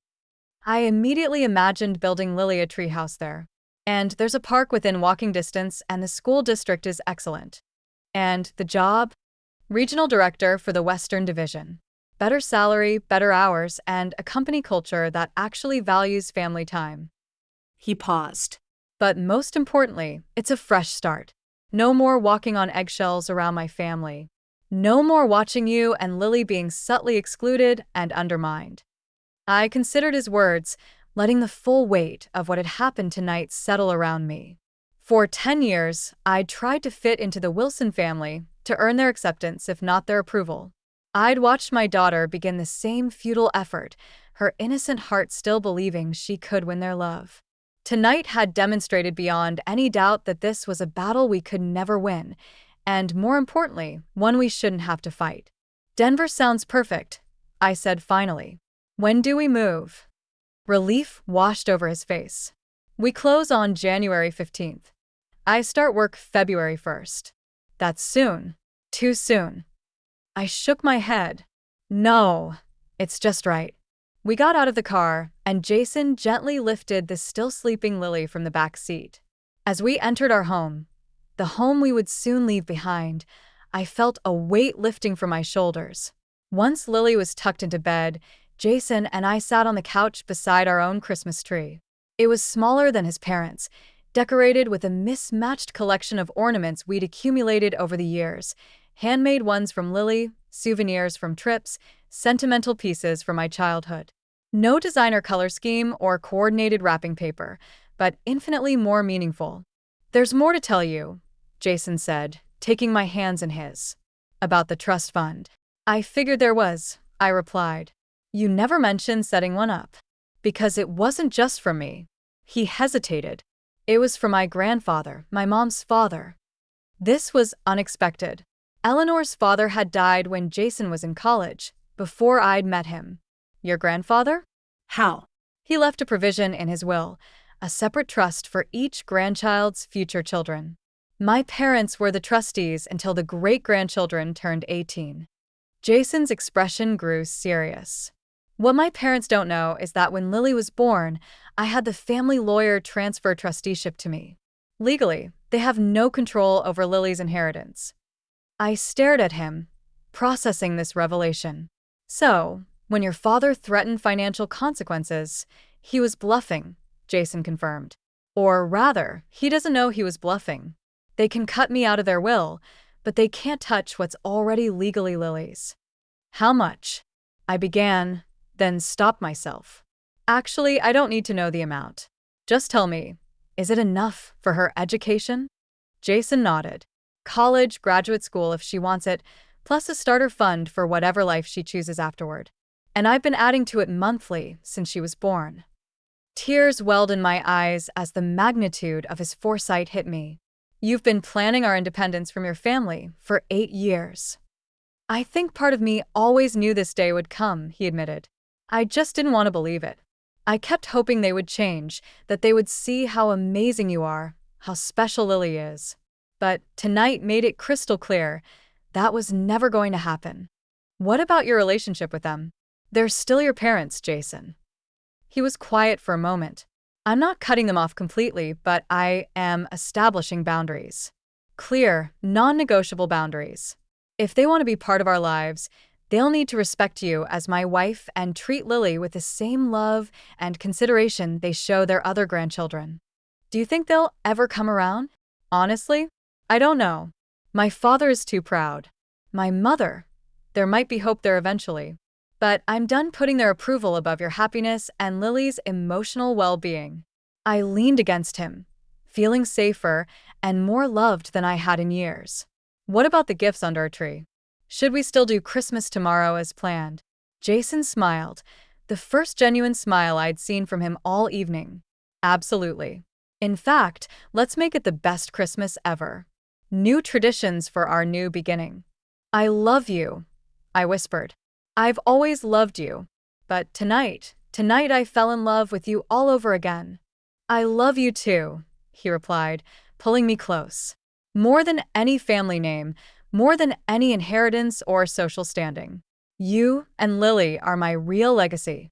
I immediately imagined building Lily a treehouse there. And there's a park within walking distance, and the school district is excellent. And the job? Regional director for the Western Division. Better salary, better hours, and a company culture that actually values family time. He paused. But most importantly, it's a fresh start. No more walking on eggshells around my family. No more watching you and Lily being subtly excluded and undermined. I considered his words, letting the full weight of what had happened tonight settle around me. For 10 years, I'd tried to fit into the Wilson family, to earn their acceptance if not their approval. I'd watched my daughter begin the same futile effort, her innocent heart still believing she could win their love. Tonight had demonstrated beyond any doubt that this was a battle we could never win, and more importantly, one we shouldn't have to fight. Denver sounds perfect, I said finally. When do we move? Relief washed over his face. We close on January 15th. I start work February 1st. That's soon. Too soon. I shook my head. No, it's just right. We got out of the car, and Jason gently lifted the still sleeping Lily from the back seat. As we entered our home, the home we would soon leave behind, I felt a weight lifting from my shoulders. Once Lily was tucked into bed, Jason and I sat on the couch beside our own Christmas tree. It was smaller than his parents', decorated with a mismatched collection of ornaments we'd accumulated over the years, handmade ones from Lily, souvenirs from trips, sentimental pieces from my childhood. No designer color scheme or coordinated wrapping paper, but infinitely more meaningful. There's more to tell you, Jason said, taking my hands in his. About the trust fund. I figured there was, I replied. You never mentioned setting one up. Because it wasn't just from me. He hesitated. It was from my grandfather, my mom's father. This was unexpected. Eleanor's father had died when Jason was in college, before I'd met him. Your grandfather? How? He left a provision in his will, a separate trust for each grandchild's future children. My parents were the trustees until the great-grandchildren turned 18. Jason's expression grew serious. What my parents don't know is that when Lily was born, I had the family lawyer transfer trusteeship to me. Legally, they have no control over Lily's inheritance. I stared at him, processing this revelation. So, when your father threatened financial consequences, he was bluffing, Jason confirmed. Or rather, he doesn't know he was bluffing. They can cut me out of their will, but they can't touch what's already legally Lily's. How much? I began, then stopped myself. Actually, I don't need to know the amount. Just tell me, is it enough for her education? Jason nodded. College, graduate school if she wants it, plus a starter fund for whatever life she chooses afterward. And I've been adding to it monthly since she was born. Tears welled in my eyes as the magnitude of his foresight hit me. You've been planning our independence from your family for 8 years. I think part of me always knew this day would come, he admitted. I just didn't want to believe it. I kept hoping they would change, that they would see how amazing you are, how special Lily is. But tonight made it crystal clear that was never going to happen. What about your relationship with them? They're still your parents, Jason. He was quiet for a moment. I'm not cutting them off completely, but I am establishing boundaries. Clear, non-negotiable boundaries. If they want to be part of our lives, they'll need to respect you as my wife and treat Lily with the same love and consideration they show their other grandchildren. Do you think they'll ever come around? Honestly, I don't know. My father is too proud. My mother, there might be hope there eventually. But I'm done putting their approval above your happiness and Lily's emotional well-being. I leaned against him, feeling safer and more loved than I had in years. What about the gifts under our tree? Should we still do Christmas tomorrow as planned? Jason smiled, the first genuine smile I'd seen from him all evening. Absolutely. In fact, let's make it the best Christmas ever. New traditions for our new beginning. I love you, I whispered. I've always loved you, but tonight I fell in love with you all over again. I love you too, he replied, pulling me close. More than any family name, more than any inheritance or social standing. You and Lily are my real legacy.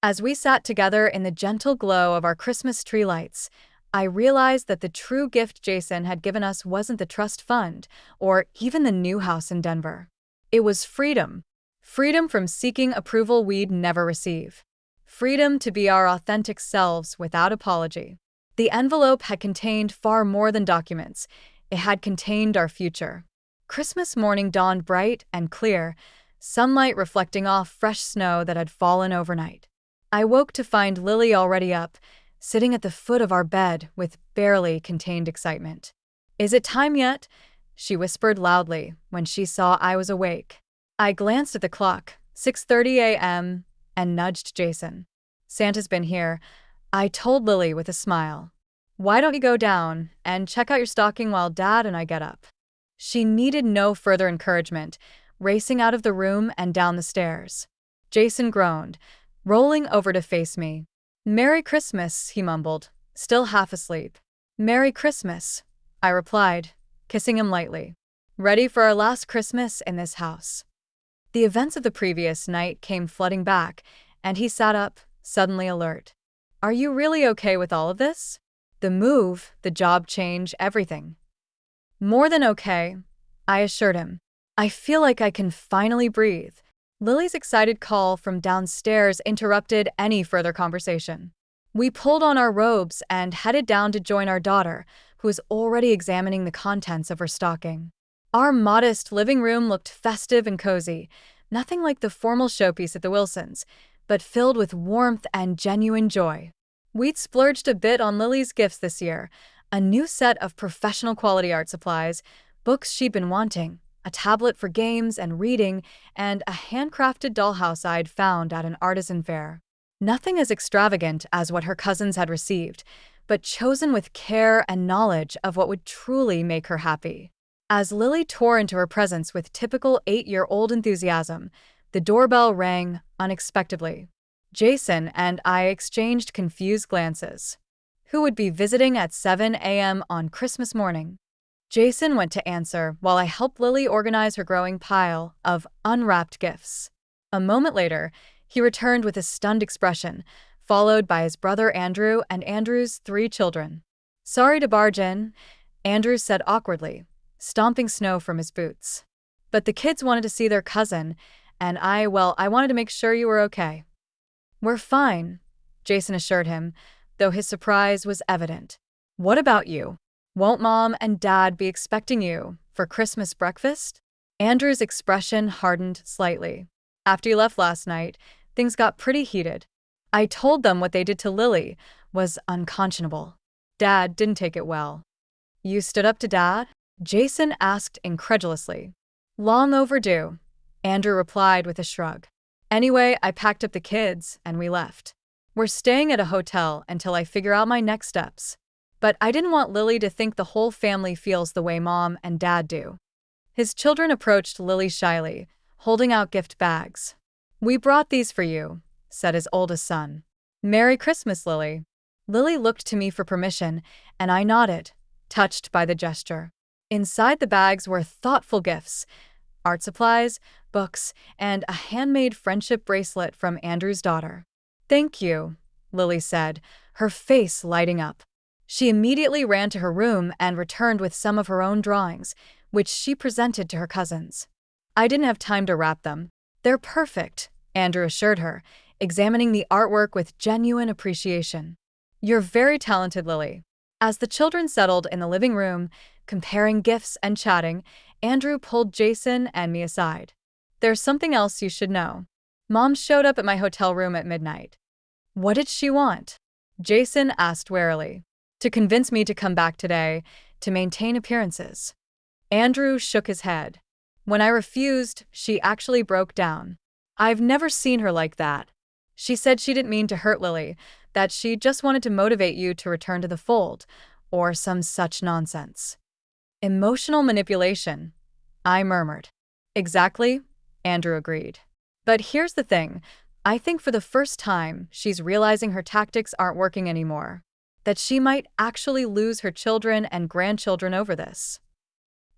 As we sat together in the gentle glow of our Christmas tree lights, I realized that the true gift Jason had given us wasn't the trust fund or even the new house in Denver. It was freedom. Freedom from seeking approval we'd never receive. Freedom to be our authentic selves without apology. The envelope had contained far more than documents. It had contained our future. Christmas morning dawned bright and clear, sunlight reflecting off fresh snow that had fallen overnight. I woke to find Lily already up, sitting at the foot of our bed with barely contained excitement. Is it time yet? She whispered loudly when she saw I was awake. I glanced at the clock, 6:30 a.m., and nudged Jason. Santa's been here, I told Lily with a smile. Why don't you go down and check out your stocking while Dad and I get up? She needed no further encouragement, racing out of the room and down the stairs. Jason groaned, rolling over to face me. Merry Christmas, he mumbled, still half asleep. Merry Christmas, I replied, kissing him lightly. Ready for our last Christmas in this house. The events of the previous night came flooding back, and he sat up, suddenly alert. Are you really okay with all of this? The move, the job change, everything. More than okay, I assured him. I feel like I can finally breathe. Lily's excited call from downstairs interrupted any further conversation. We pulled on our robes and headed down to join our daughter, who was already examining the contents of her stocking. Our modest living room looked festive and cozy, nothing like the formal showpiece at the Wilsons, but filled with warmth and genuine joy. We'd splurged a bit on Lily's gifts this year, a new set of professional quality art supplies, books she'd been wanting, a tablet for games and reading, and a handcrafted dollhouse I'd found at an artisan fair. Nothing as extravagant as what her cousins had received, but chosen with care and knowledge of what would truly make her happy. As Lily tore into her presents with typical 8-year-old enthusiasm, the doorbell rang unexpectedly. Jason and I exchanged confused glances. Who would be visiting at 7 a.m. on Christmas morning? Jason went to answer while I helped Lily organize her growing pile of unwrapped gifts. A moment later, he returned with a stunned expression, followed by his brother Andrew and Andrew's 3 children. "Sorry to barge in," Andrew said awkwardly, stomping snow from his boots. "But the kids wanted to see their cousin, and I wanted to make sure you were okay." "We're fine," Jason assured him, though his surprise was evident. "What about you? Won't Mom and Dad be expecting you for Christmas breakfast?" Andrew's expression hardened slightly. "After you left last night, things got pretty heated. I told them what they did to Lily was unconscionable. Dad didn't take it well." "You stood up to Dad?" Jason asked incredulously. "Long overdue," Andrew replied with a shrug. "Anyway, I packed up the kids and we left. We're staying at a hotel until I figure out my next steps. But I didn't want Lily to think the whole family feels the way Mom and Dad do." His children approached Lily shyly, holding out gift bags. "We brought these for you," said his oldest son. "Merry Christmas, Lily." Lily looked to me for permission, and I nodded, touched by the gesture. Inside the bags were thoughtful gifts: art supplies, books, and a handmade friendship bracelet from Andrew's daughter. "Thank you," Lily said, her face lighting up. She immediately ran to her room and returned with some of her own drawings, which she presented to her cousins. "I didn't have time to wrap them. They're perfect," Andrew assured her, examining the artwork with genuine appreciation. "You're very talented, Lily." As the children settled in the living room, comparing gifts and chatting, Andrew pulled Jason and me aside. "There's something else you should know. Mom showed up at my hotel room at midnight." "What did she want?" Jason asked warily. "To convince me to come back today, to maintain appearances." Andrew shook his head. "When I refused, she actually broke down. I've never seen her like that. She said she didn't mean to hurt Lily, that she just wanted to motivate you to return to the fold, or some such nonsense." "Emotional manipulation," I murmured. "Exactly," Andrew agreed. "But here's the thing. I think for the first time, she's realizing her tactics aren't working anymore. That she might actually lose her children and grandchildren over this."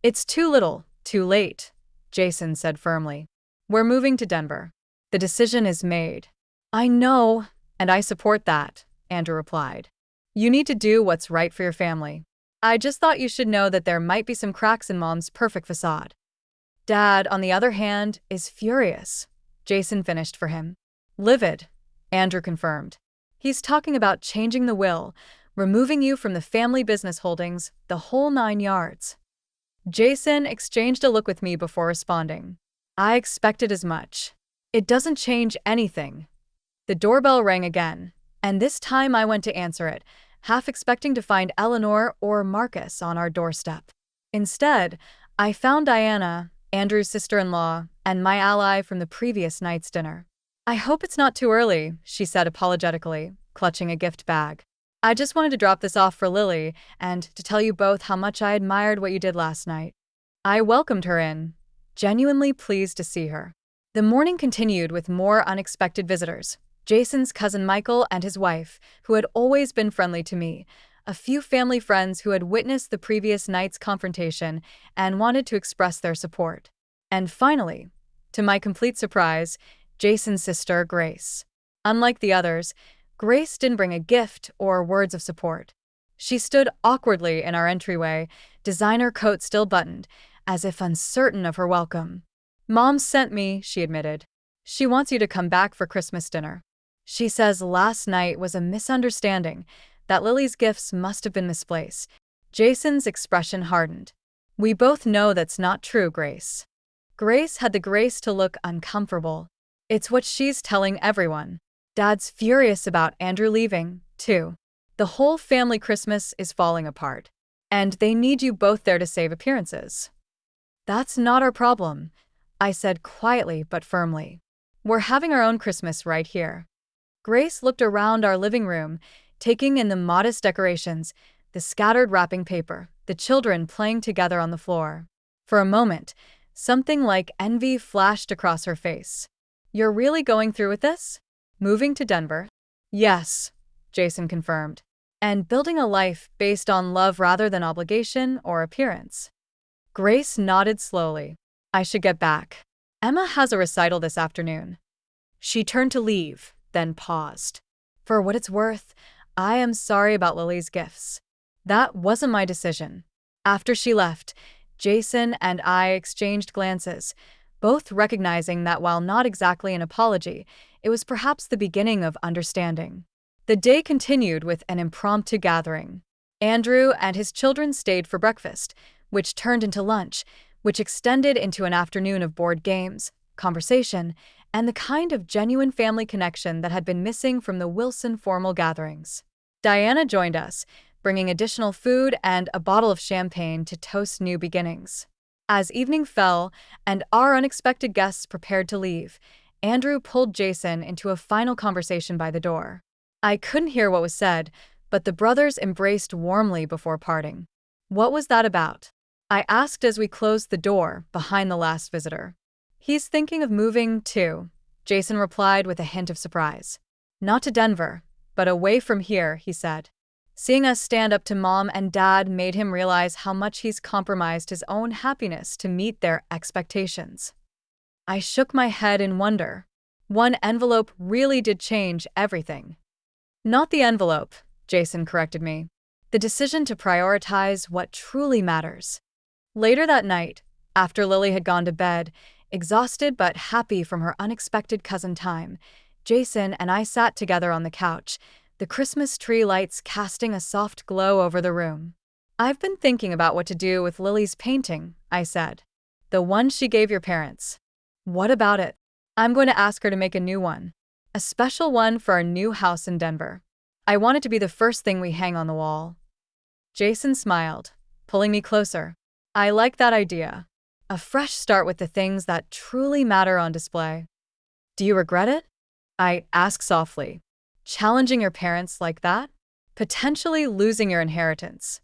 "It's too little, too late," Jason said firmly. "We're moving to Denver. The decision is made." "I know, and I support that," Andrew replied. "You need to do what's right for your family. I just thought you should know that there might be some cracks in Mom's perfect facade." "Dad, on the other hand, is furious," Jason finished for him. "Livid," Andrew confirmed. "He's talking about changing the will, removing you from the family business holdings, the whole 9 yards. Jason exchanged a look with me before responding. "I expected as much. It doesn't change anything." The doorbell rang again, and this time I went to answer it, half expecting to find Eleanor or Marcus on our doorstep. Instead, I found Diana, Andrew's sister-in-law, and my ally from the previous night's dinner. "I hope it's not too early," she said apologetically, clutching a gift bag. "I just wanted to drop this off for Lily and to tell you both how much I admired what you did last night." I welcomed her in, genuinely pleased to see her. The morning continued with more unexpected visitors: Jason's cousin Michael and his wife, who had always been friendly to me, a few family friends who had witnessed the previous night's confrontation and wanted to express their support. And finally, to my complete surprise, Jason's sister, Grace. Unlike the others, Grace didn't bring a gift or words of support. She stood awkwardly in our entryway, designer coat still buttoned, as if uncertain of her welcome. "Mom sent me," she admitted. "She wants you to come back for Christmas dinner. She says last night was a misunderstanding, that Lily's gifts must have been misplaced." Jason's expression hardened. "We both know that's not true, Grace." Grace had the grace to look uncomfortable. "It's what she's telling everyone. Dad's furious about Andrew leaving, too. The whole family Christmas is falling apart. And they need you both there to save appearances." "That's not our problem," I said quietly but firmly. "We're having our own Christmas right here." Grace looked around our living room, taking in the modest decorations, the scattered wrapping paper, the children playing together on the floor. For a moment, something like envy flashed across her face. "You're really going through with this? Moving to Denver?" "Yes," Jason confirmed. "And building a life based on love rather than obligation or appearance." Grace nodded slowly. "I should get back. Emma has a recital this afternoon." She turned to leave, then paused. "For what it's worth, I am sorry about Lily's gifts. That wasn't my decision." After she left, Jason and I exchanged glances, both recognizing that while not exactly an apology, it was perhaps the beginning of understanding. The day continued with an impromptu gathering. Andrew and his children stayed for breakfast, which turned into lunch, which extended into an afternoon of board games, conversation, and the kind of genuine family connection that had been missing from the Wilson formal gatherings. Diana joined us, bringing additional food and a bottle of champagne to toast new beginnings. As evening fell and our unexpected guests prepared to leave, Andrew pulled Jason into a final conversation by the door. I couldn't hear what was said, but the brothers embraced warmly before parting. "What was that about?" I asked as we closed the door behind the last visitor. "He's thinking of moving, too," Jason replied with a hint of surprise. "Not to Denver, but away from here," he said. Seeing us stand up to Mom and Dad made him realize how much he's compromised his own happiness to meet their expectations. I shook my head in wonder. One envelope really did change everything. "Not the envelope," Jason corrected me. "The decision to prioritize what truly matters." Later that night, after Lily had gone to bed, exhausted but happy from her unexpected cousin time, Jason and I sat together on the couch, the Christmas tree lights casting a soft glow over the room. "I've been thinking about what to do with Lily's painting," I said. "The one she gave your parents." "What about it?" "I'm going to ask her to make a new one. A special one for our new house in Denver. I want it to be the first thing we hang on the wall." Jason smiled, pulling me closer. "I like that idea. A fresh start with the things that truly matter on display." "Do you regret it?" I asked softly. "Challenging your parents like that? Potentially losing your inheritance?"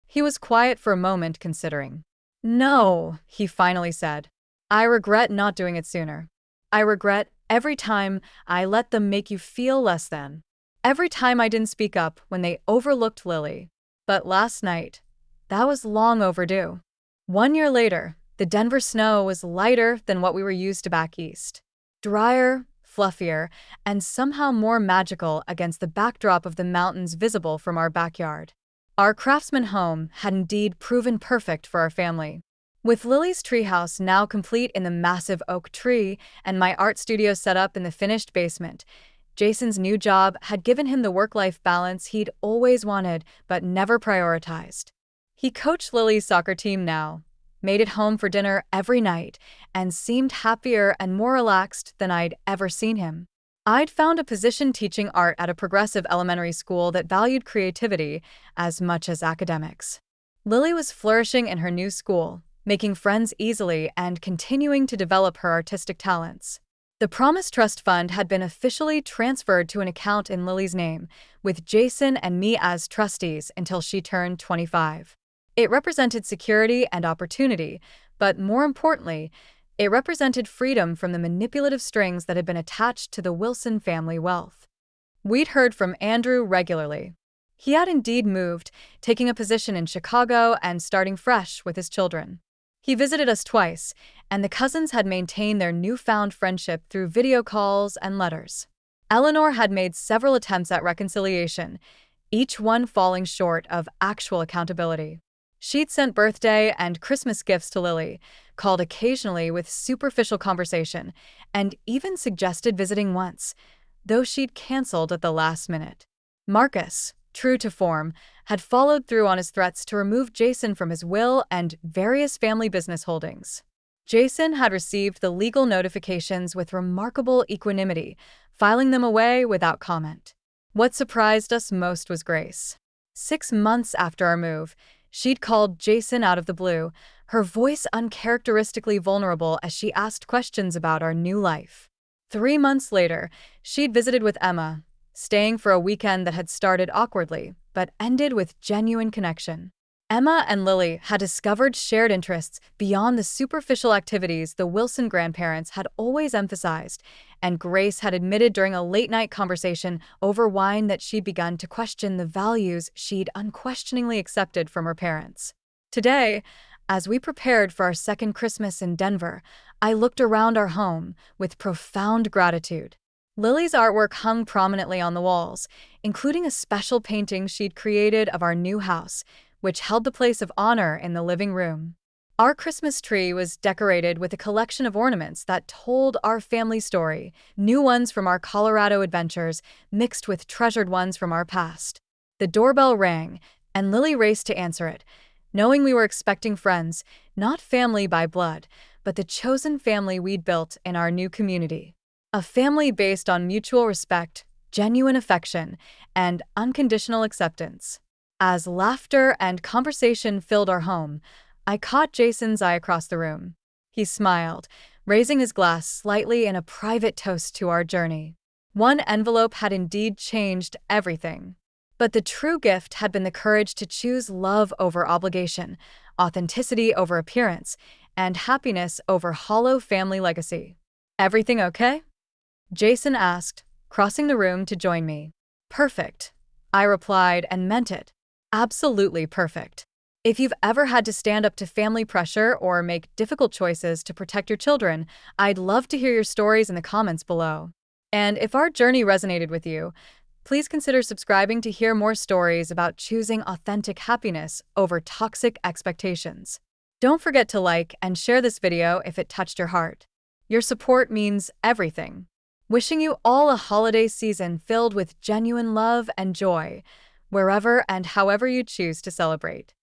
He was quiet for a moment, considering. "No," he finally said. "I regret not doing it sooner. I regret every time I let them make you feel less than. Every time I didn't speak up when they overlooked Lily. But last night, that was long overdue." 1 year later, the Denver snow was lighter than what we were used to back east. Drier, fluffier, and somehow more magical against the backdrop of the mountains visible from our backyard. Our craftsman home had indeed proven perfect for our family. With Lily's treehouse now complete in the massive oak tree and my art studio set up in the finished basement, Jason's new job had given him the work-life balance he'd always wanted but never prioritized. He coached Lily's soccer team now, made it home for dinner every night, and seemed happier and more relaxed than I'd ever seen him. I'd found a position teaching art at a progressive elementary school that valued creativity as much as academics. Lily was flourishing in her new school, making friends easily and continuing to develop her artistic talents. The Promise Trust Fund had been officially transferred to an account in Lily's name, with Jason and me as trustees until she turned 25. It represented security and opportunity, but more importantly, it represented freedom from the manipulative strings that had been attached to the Wilson family wealth. We'd heard from Andrew regularly. He had indeed moved, taking a position in Chicago and starting fresh with his children. He visited us twice, and the cousins had maintained their newfound friendship through video calls and letters. Eleanor had made several attempts at reconciliation, each one falling short of actual accountability. She'd sent birthday and Christmas gifts to Lily, called occasionally with superficial conversation, and even suggested visiting once, though she'd canceled at the last minute. Marcus, true to form, had followed through on his threats to remove Jason from his will and various family business holdings. Jason had received the legal notifications with remarkable equanimity, filing them away without comment. What surprised us most was Grace. 6 months after our move, she'd called Jason out of the blue, her voice uncharacteristically vulnerable as she asked questions about our new life. 3 months later, she'd visited with Emma, staying for a weekend that had started awkwardly, but ended with genuine connection. Emma and Lily had discovered shared interests beyond the superficial activities the Wilson grandparents had always emphasized, and Grace had admitted during a late-night conversation over wine that she'd begun to question the values she'd unquestioningly accepted from her parents. Today, as we prepared for our second Christmas in Denver, I looked around our home with profound gratitude. Lily's artwork hung prominently on the walls, including a special painting she'd created of our new house, which held the place of honor in the living room. Our Christmas tree was decorated with a collection of ornaments that told our family story, new ones from our Colorado adventures mixed with treasured ones from our past. The doorbell rang, and Lily raced to answer it, knowing we were expecting friends, not family by blood, but the chosen family we'd built in our new community. A family based on mutual respect, genuine affection, and unconditional acceptance. As laughter and conversation filled our home, I caught Jason's eye across the room. He smiled, raising his glass slightly in a private toast to our journey. One envelope had indeed changed everything. But the true gift had been the courage to choose love over obligation, authenticity over appearance, and happiness over hollow family legacy. "Everything okay?" Jason asked, crossing the room to join me. "Perfect," I replied and meant it. Absolutely perfect. If you've ever had to stand up to family pressure or make difficult choices to protect your children, I'd love to hear your stories in the comments below. And if our journey resonated with you, please consider subscribing to hear more stories about choosing authentic happiness over toxic expectations. Don't forget to like and share this video if it touched your heart. Your support means everything. Wishing you all a holiday season filled with genuine love and joy, wherever and however you choose to celebrate.